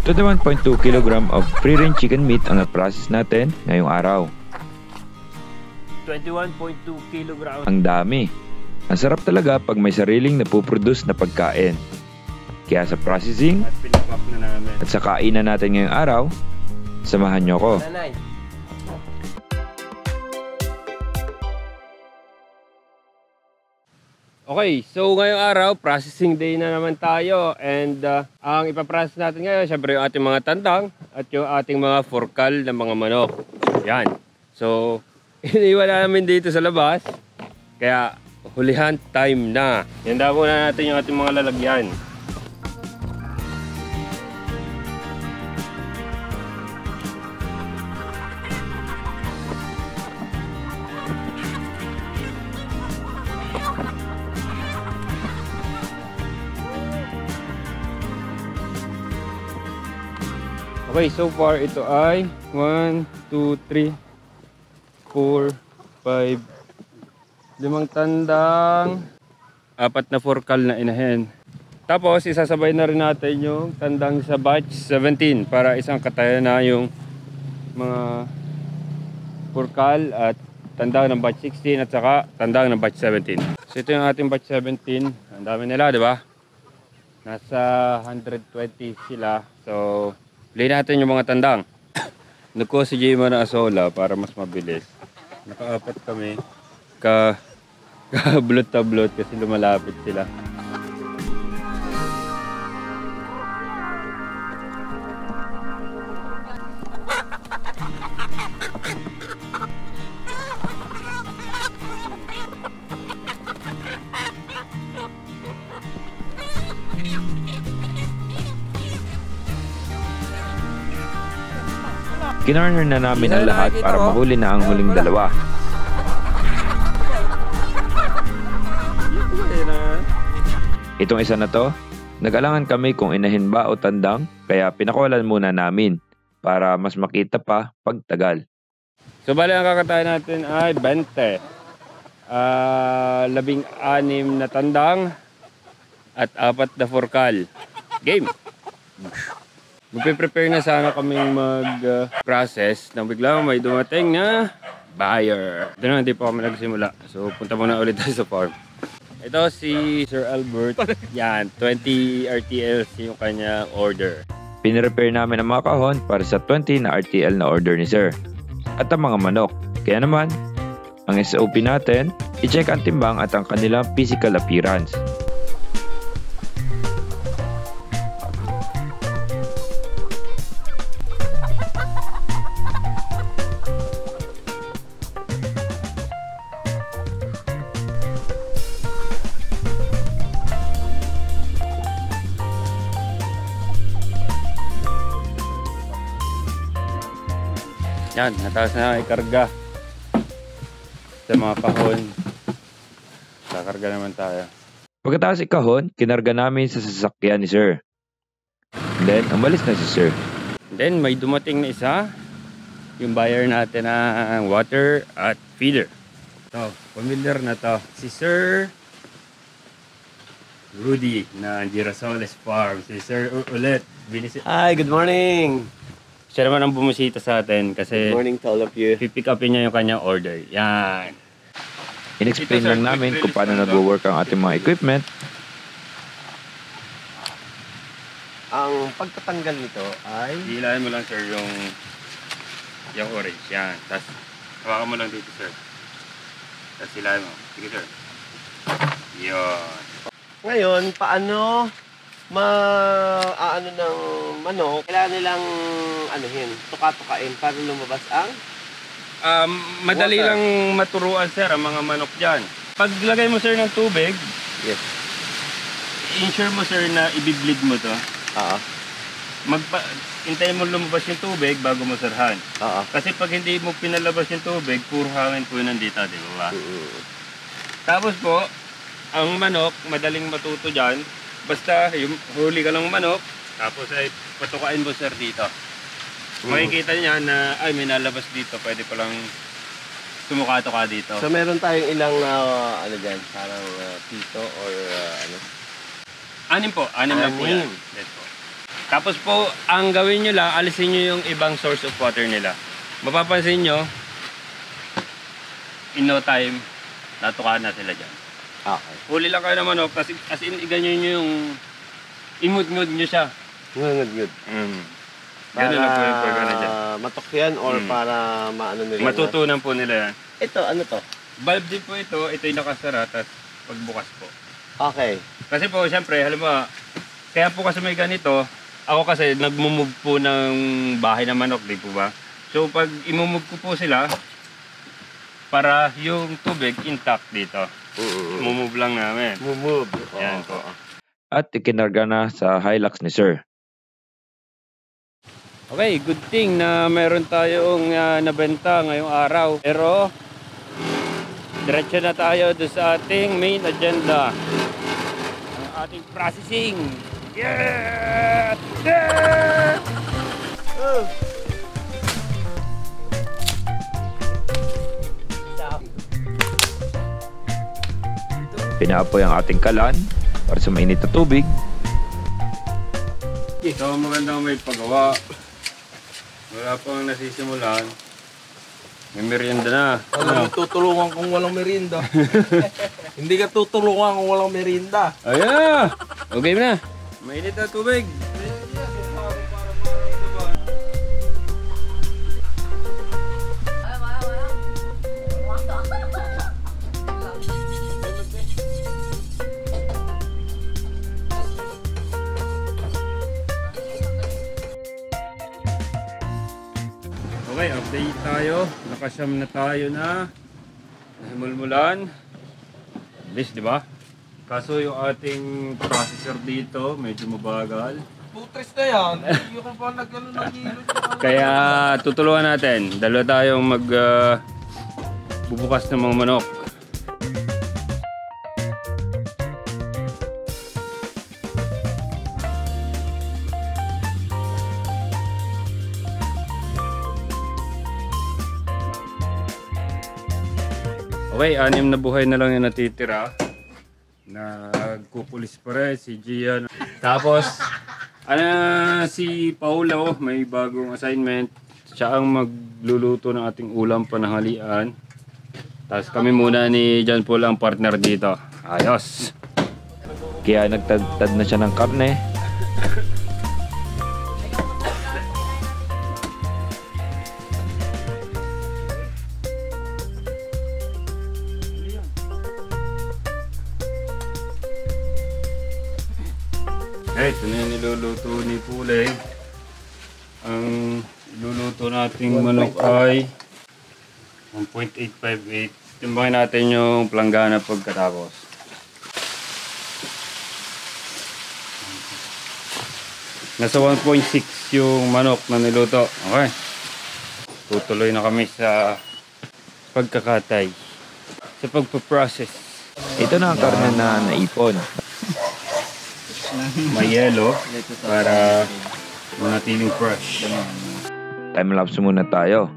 21.2 kg of free-range chicken meat ang na-process natin ngayong araw. 21.2 kg. Ang dami. Ang sarap talaga pag may sariling napuproduce na pagkain. Kaya sa processing At pinapak na namin. at sa kainan natin ngayong araw, samahan nyo ko. Nanay. Okay, so ngayong araw, processing day na naman tayo. And ang ipaprocess natin ngayon, syempre yung ating mga tandang at yung ating mga forkal ng mga manok. Yan. So, iniwan namin dito sa labas. Kaya, hulihan time na. Handa muna natin yung ating mga lalagyan. Okay, so far ito ay 1, 2, 3, 4, 5, 5 tandang, 4 na forkal na inahin. Tapos isasabay na rin natin yung tandang sa batch 17 para isang katayan na yung mga forkal at tandang ng batch 16 at saka tandang ng batch 17. So ito yung ating batch 17. Ang dami nila, di ba? Nasa 120 sila. So play natin yung mga tandang. Nakuha si Jayma na asola para mas mabilis. Nakaapat kami. Ka-blot-tablot kasi lumalapit sila. Kinorner na namin ang lahat para mahuli na ang huling dalawa. Itong isa na to, nag-alangan kami kung inahin ba o tandang, kaya pinakawalan muna namin para mas makita pa pagtagal. So bali ang kakatayan natin ay 20. 16 na tandang at 4 na forkal. Game! Magpe-prepare na sana kaming mag-process nang biglang may dumating na buyer. Ito na, hindi pa kami nagsimula. So, punta muna ulit tayo sa farm. Ito si Sir Albert. Yan, 20 RTLs yung kanya order. Pinrepair namin ang mga kahon para sa 20 na RTL na order ni Sir. At ang mga manok. Kaya naman, ang SOP natin, i-check ang timbang at ang kanilang physical appearance. Yan, nataas na ikarga sa mga kahon. Kakarga naman tayo. Pagkatapos ikahon, kinarga namin sa sasakyan ni Sir. Then, umalis na si Sir. Then, may dumating na isa. Yung buyer natin ng water at feeder. So, familiar na to. Si Sir Rudy na Girasoles Farm. Si Sir ulit. Hi, good morning! Siya naman ang bumusita sa atin kasi Good morning to all of you. pipick upin niya yung kanyang order. Yan. In-explain lang namin kung paano nag-work ang ating mga equipment. Ang pagtatanggal nito ay... Hilahin mo lang sir yung orange. Yan. Tapos hawakan mo lang dito sir. Tapos hilahin mo. Sige sir. Yun. Ngayon, paano ng manok? Kailangan nilang tuka-tukain para lumabas ang... Madali Water. lang maturuan sir ang mga manok dyan. Paglagay mo sir ng tubig, Yes. ensure mo sir na ibibleed mo to. Oo. Hintayin mo lumabas yung tubig bago mo sirhan. Oo. Kasi pag hindi mo pinalabas yung tubig, puro hangin po yun nandito, di ba? Tapos po, ang manok, madaling matuto dyan. Basta, huli ka lang manok, tapos ay patukain mo sir dito. Makikita niya na, ay may nalabas dito, pwede palang tumukato ka dito. So meron tayong ilang dyan, parang pito or ano? Anim po, anim lang po yan. Anim. Yes po. Tapos po, ang gawin nyo lang, alisin nyo yung ibang source of water nila. Mapapansin nyo, in no time, natukaan na sila dyan. Okay. Huli lang kayo ng manok, as in, iganyan nyo yung imud-ngud nyo siya. Ngud. Ganun lang po yung pagkana dyan. Matok yan or para maano nila? Matutunan po nila yan. Ito, ano to? Valve din po ito yung nakasara, tapos pagbukas po. Okay. Kasi po, siyempre, halimbawa, kaya po kasi may ganito, ako kasi nagmumove po ng bahay ng manok, di po ba? So pag imumove ko po sila, para yung tubig intact dito. Mumove lang namin. Move. Yan po. At ikinarga na sa Hilux ni Sir. Okay, good thing na meron tayong nabenta ngayong araw. Pero, diretso na tayo doon sa ating main agenda. Ang ating processing. Yeah! Yeah! Pinaapoy ang ating kalan para sa mainit na tubig. So, magandang may pagawa. Wala pang nasisimulan. May merienda na. Alam mo, tutulungan kung walang merienda. Hindi ka tutulungan kung walang merienda. Ayan! Okay na. Mainit na tubig. Okay, update tayo. Nakasyam na tayo na nahimulmulan. Bilis, di ba? Kaso yung ating processor dito, medyo mabagal. Putres na yan. Hindi ko pa nag-ano ng hilo. Kaya tutulungan natin. Dalawa tayong bubukas ng mga manok. Okay, 6 na buhay na lang yung natitira. Nagkukulis pa rin si Gian. Tapos, si Paulo may bagong assignment. Siya ang magluluto ng ating ulam pananghalian. Tapos kami muna ni John Paul ang partner dito. Ayos! Kaya nagtadtad na siya ng karne. Ito na yung niluluto ni Puleng. Ang iluluto nating manok ay 1.858. Timbangin natin yung planggana pagkatapos. Nasa 1.6 yung manok na niluto. Okay. Tutuloy na kami sa pagkakatay. Sa pagpaprocess. Ito na ang karne na naipon. May yelo para manatiling fresh. Time-lapse muna tayo.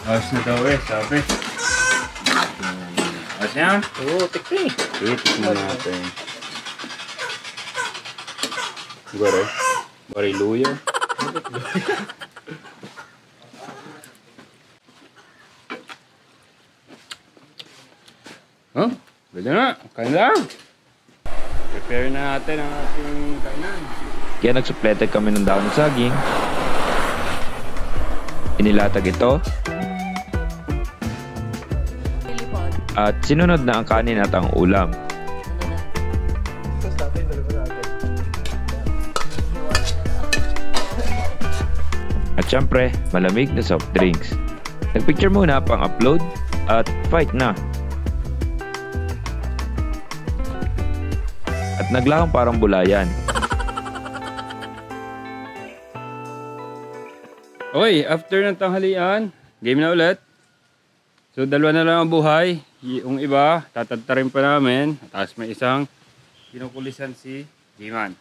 Ayos na daw sabi. Ayos yan? Oo, tikri. Tikman natin. Bariluya. Huh? Pwede na. Kain lang. Prepare na natin ang ating kainan. Kaya nagsuplete kami ng daon ng saging. Inilatag ito. At sinunod na ang kanin at ang ulam. At syempre, malamig na soft drinks. Nagpicture muna pang upload at fight na. At naglahong parang bulayan. Okay, after ng tanghalian, game na ulit. So, dalawa na lang ang buhay. Yung iba, tatadtarin pa namin. Tapos may isang kinukulisan si Jiman.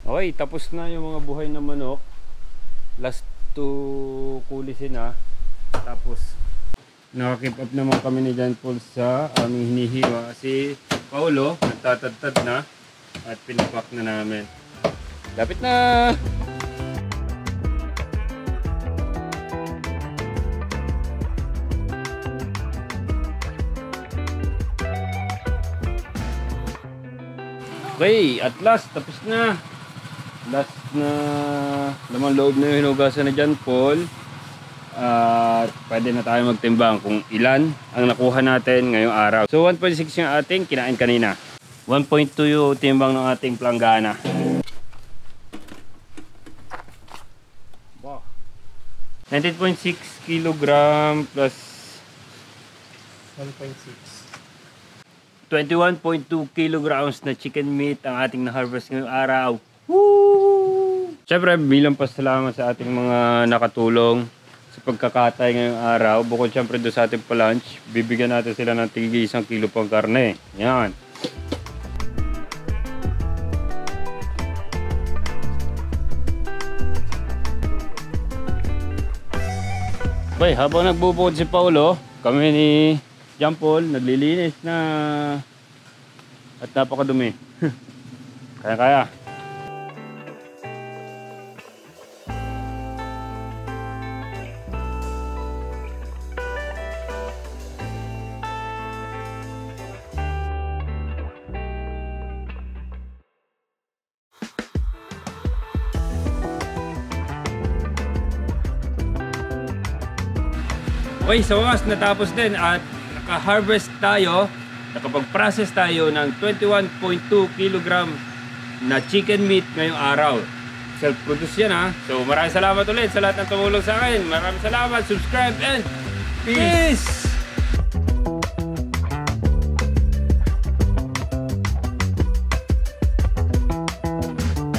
Okay, tapos na yung mga buhay na manok. last 2 kulisin na. Tapos naka-keep up naman kami ni John Paul sa aming hinihiwa. Si Paulo nagtatadtad na at pinapak na namin. Lapit na! Okay, at last, tapos na. Last na laman loob na yung hinugasan na John Paul. At pwede na tayo magtimbang kung ilan ang nakuha natin ngayong araw. So 1.6 yung ating kinain kanina. 1.2 yung timbang ng ating planggana. Wow. 19.6 kilogram plus 1.6. 21.2 kilograms na chicken meat ang ating na-harvest ngayong araw. Woo! Siyempre, bilang pasalamat sa ating mga nakatulong sa pagkakatay ngayong araw, bukod siyempre doon sa ating pa-lunch, bibigyan natin sila ng tigil 1 kilo pang karne. Yan. Okay, habang nagbubukod si Paulo, kami ni John Paul, naglilinis na at napakadumi. Kaya-kaya. Okay, sa wakas natapos din at naka-harvest tayo, nakapag-process tayo ng 21.2 kg na chicken meat ngayong araw. Self-produce yan ha. So maraming salamat ulit sa lahat ng tumulong sa akin. Maraming salamat, subscribe and peace!